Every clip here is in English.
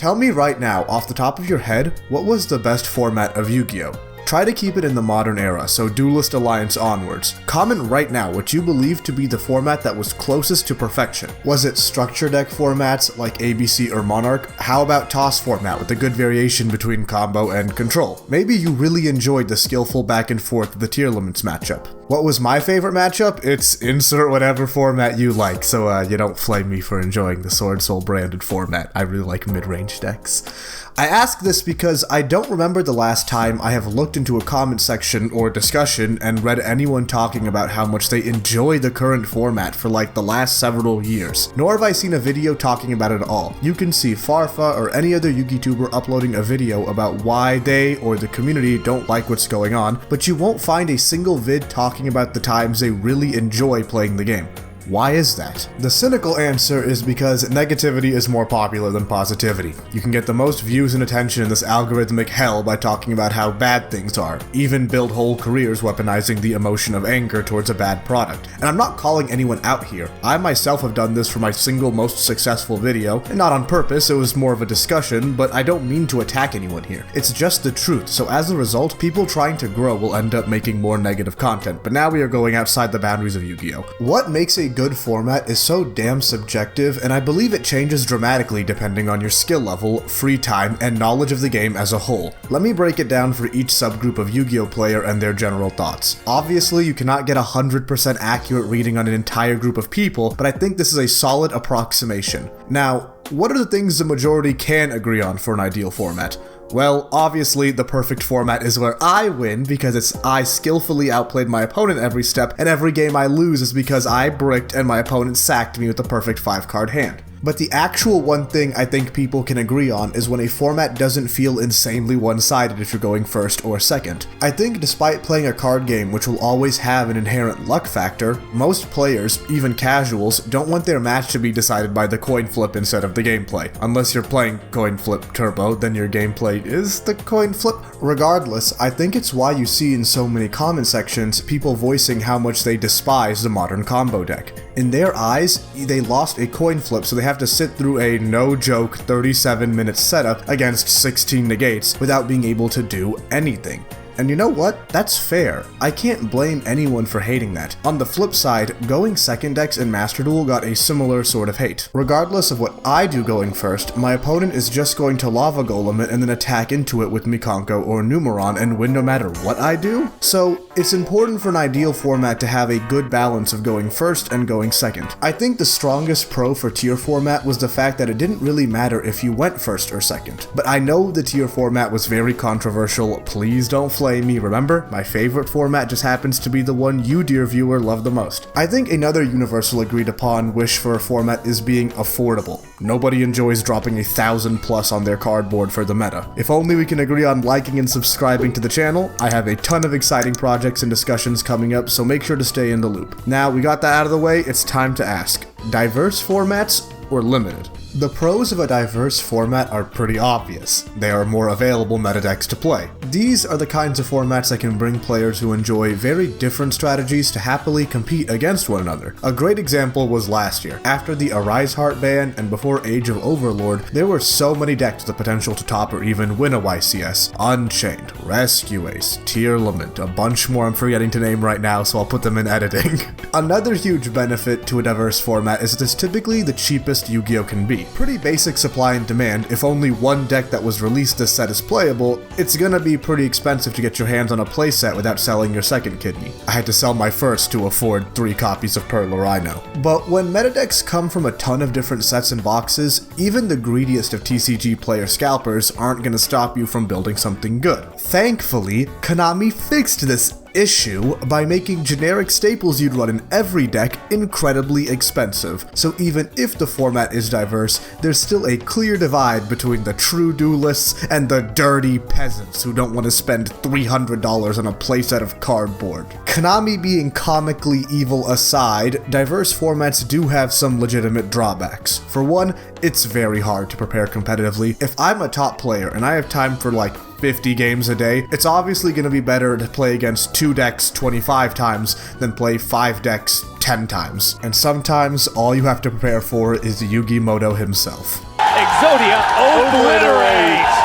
Tell me right now, off the top of your head, what was the best format of Yu-Gi-Oh? Try to keep it in the modern era, so Duelist Alliance onwards. Comment right now what you believe to be the format that was closest to perfection. Was it structure deck formats like ABC or Monarch? How about toss format with a good variation between combo and control? Maybe you really enjoyed the skillful back and forth of the tier limits matchup. What was my favorite matchup? It's insert whatever format you like, so you don't flame me for enjoying the Sword Soul branded format. I really like mid-range decks. I ask this because I don't remember the last time I have looked into a comment section or discussion and read anyone talking about how much they enjoy the current format for like the last several years. Nor have I seen a video talking about it at all. You can see Farfa or any other Yugi-tuber uploading a video about why they or the community don't like what's going on, but you won't find a single vid talking about the times they really enjoy playing the game. Why is that? The cynical answer is because negativity is more popular than positivity. You can get the most views and attention in this algorithmic hell by talking about how bad things are, even build whole careers weaponizing the emotion of anger towards a bad product. And I'm not calling anyone out here. I myself have done this for my single most successful video, and not on purpose, it was more of a discussion, but I don't mean to attack anyone here. It's just the truth, so as a result, people trying to grow will end up making more negative content, but now we are going outside the boundaries of Yu-Gi-Oh! What makes a good format is so damn subjective, and I believe it changes dramatically depending on your skill level, free time, and knowledge of the game as a whole. Let me break it down for each subgroup of Yu-Gi-Oh player and their general thoughts. Obviously, you cannot get 100% accurate reading on an entire group of people, but I think this is a solid approximation. Now, what are the things the majority can agree on for an ideal format? Well, obviously, the perfect format is where I win because I skillfully outplayed my opponent every step, and every game I lose is because I bricked and my opponent sacked me with a perfect 5-card hand. But the actual one thing I think people can agree on is when a format doesn't feel insanely one-sided if you're going first or second. I think despite playing a card game which will always have an inherent luck factor, most players, even casuals, don't want their match to be decided by the coin flip instead of the gameplay. Unless you're playing coin flip turbo, then your gameplay is the coin flip. Regardless, I think it's why you see in so many comment sections people voicing how much they despise the modern combo deck. In their eyes, they lost a coin flip, so they have to sit through a no-joke 37-minute setup against 16 negates without being able to do anything. And you know what? That's fair. I can't blame anyone for hating that. On the flip side, going second decks in Master Duel got a similar sort of hate. Regardless of what I do going first, my opponent is just going to Lava Golem it and then attack into it with Mikanko or Numeron and win no matter what I do? So, it's important for an ideal format to have a good balance of going first and going second. I think the strongest pro for tier format was the fact that it didn't really matter if you went first or second. But I know the tier format was very controversial. Please don't flame me. Remember, my favorite format just happens to be the one you, dear viewer, love the most. I think another universal agreed upon wish for a format is being affordable. Nobody enjoys dropping 1,000+ on their cardboard for the meta. If only we can agree on liking and subscribing to the channel. I have a ton of exciting projects and discussions coming up, so make sure to stay in the loop. Now we got that out of the way, it's time to ask, diverse formats or limited? The pros of a diverse format are pretty obvious. They are more available meta decks to play. These are the kinds of formats that can bring players who enjoy very different strategies to happily compete against one another. A great example was last year. After the Arise Heart ban and before Age of Overlord, there were so many decks with the potential to top or even win a YCS. Unchained, Rescue Ace, Tier Lament, a bunch more I'm forgetting to name right now, so I'll put them in editing. Another huge benefit to a diverse format is that it's typically the cheapest Yu-Gi-Oh can be. Pretty basic supply and demand. If only one deck that was released this set is playable, it's gonna be pretty expensive to get your hands on a playset without selling your second kidney. I had to sell my first to afford 3 copies of Pearl Rhino. But when meta decks come from a ton of different sets and boxes, even the greediest of TCG player scalpers aren't gonna stop you from building something good. Thankfully, Konami fixed this issue by making generic staples you'd run in every deck incredibly expensive. So even if the format is diverse, there's still a clear divide between the true duelists and the dirty peasants who don't want to spend $300 on a playset of cardboard. Konami being comically evil aside, diverse formats do have some legitimate drawbacks. For one, it's very hard to prepare competitively. If I'm a top player and I have time for like 50 games a day, it's obviously going to be better to play against 2 decks 25 times than play 5 decks 10 times. And sometimes all you have to prepare for is Yugimoto himself. Exodia obliterates.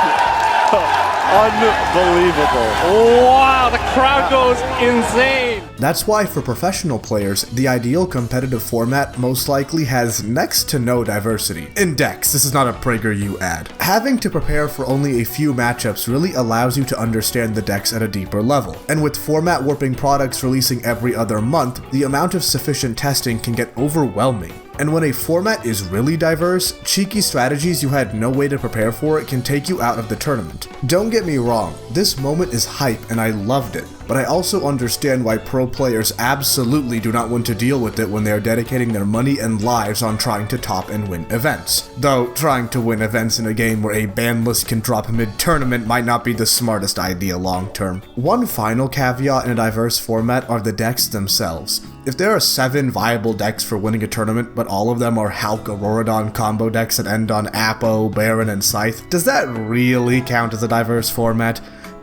Unbelievable. Wow, the crowd goes insane. That's why for professional players, the ideal competitive format most likely has next to no diversity. In decks, this is not a PragerU ad. Having to prepare for only a few matchups really allows you to understand the decks at a deeper level. And with format warping products releasing every other month, the amount of sufficient testing can get overwhelming. And when a format is really diverse, cheeky strategies you had no way to prepare for it can take you out of the tournament. Don't get me wrong, this moment is hype and I loved it, but I also understand why pro players absolutely do not want to deal with it when they are dedicating their money and lives on trying to top and win events. Though, trying to win events in a game where a ban list can drop mid-tournament might not be the smartest idea long term. One final caveat in a diverse format are the decks themselves. If there are 7 viable decks for winning a tournament, but all of them are Hulk Auroradon combo decks that end on Apo, Baron, and Scythe, does that really count as a diverse format?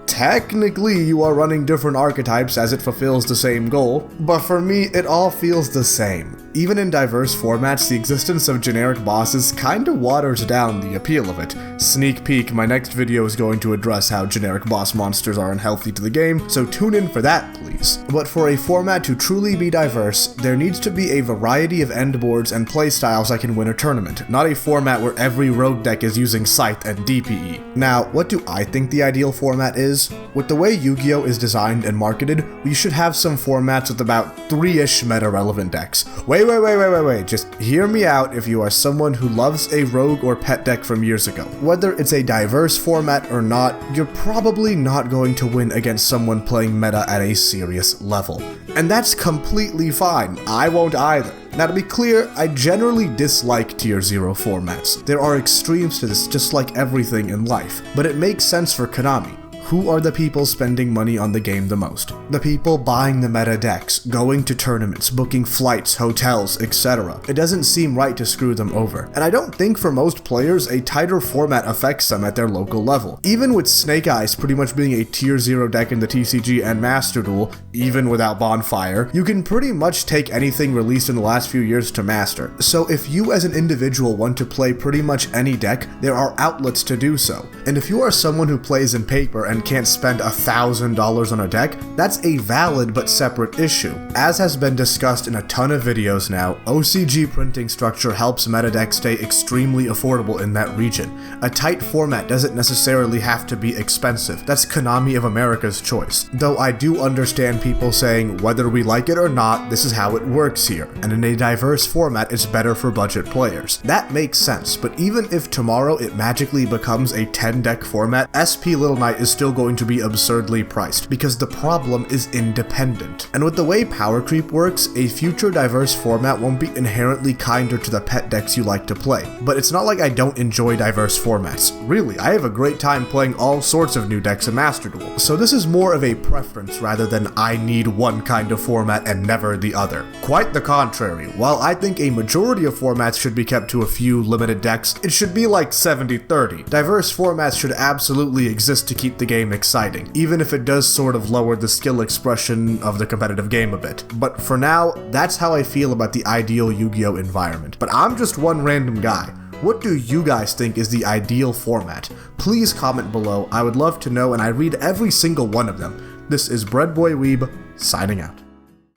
Technically, you are running different archetypes as it fulfills the same goal, but for me, it all feels the same. Even in diverse formats, the existence of generic bosses kinda waters down the appeal of it. Sneak peek, my next video is going to address how generic boss monsters are unhealthy to the game, so tune in for that, please. But for a format to truly be diverse, there needs to be a variety of endboards and playstyles that can win a tournament, not a format where every rogue deck is using Scythe and DPE. Now, what do I think the ideal format is? With the way Yu-Gi-Oh is designed and marketed, we should have some formats with about 3-ish meta-relevant decks. Wait, just hear me out if you are someone who loves a rogue or pet deck from years ago. Whether it's a diverse format or not, you're probably not going to win against someone playing meta at a serious level. And that's completely fine, I won't either. Now to be clear, I generally dislike Tier 0 formats. There are extremes to this just like everything in life, but it makes sense for Konami. Who are the people spending money on the game the most? The people buying the meta decks, going to tournaments, booking flights, hotels, etc. It doesn't seem right to screw them over. And I don't think for most players a tighter format affects them at their local level. Even with Snake Eyes pretty much being a Tier 0 deck in the TCG and Master Duel, even without Bonfire, you can pretty much take anything released in the last few years to master. So if you as an individual want to play pretty much any deck, there are outlets to do so. And if you are someone who plays in paper and can't spend $1,000 on a deck, that's a valid but separate issue. As has been discussed in a ton of videos now, OCG printing structure helps meta decks stay extremely affordable in that region. A tight format doesn't necessarily have to be expensive. That's Konami of America's choice. Though I do understand people saying whether we like it or not, this is how it works here, and in a diverse format it's better for budget players. That makes sense, but even if tomorrow it magically becomes a 10-deck format, SP Little Knight is still going to be absurdly priced, because the problem is independent. And with the way power creep works, a future diverse format won't be inherently kinder to the pet decks you like to play. But it's not like I don't enjoy diverse formats. Really, I have a great time playing all sorts of new decks in Master Duel. So this is more of a preference rather than I need one kind of format and never the other. Quite the contrary. While I think a majority of formats should be kept to a few limited decks, it should be like 70-30. Diverse formats should absolutely exist to keep the game exciting, even if it does sort of lower the skill expression of the competitive game a bit. But for now, that's how I feel about the ideal Yu-Gi-Oh environment. But I'm just one random guy. What do you guys think is the ideal format? Please comment below, I would love to know and I read every single one of them. This is BreadBoyWeeb, signing out.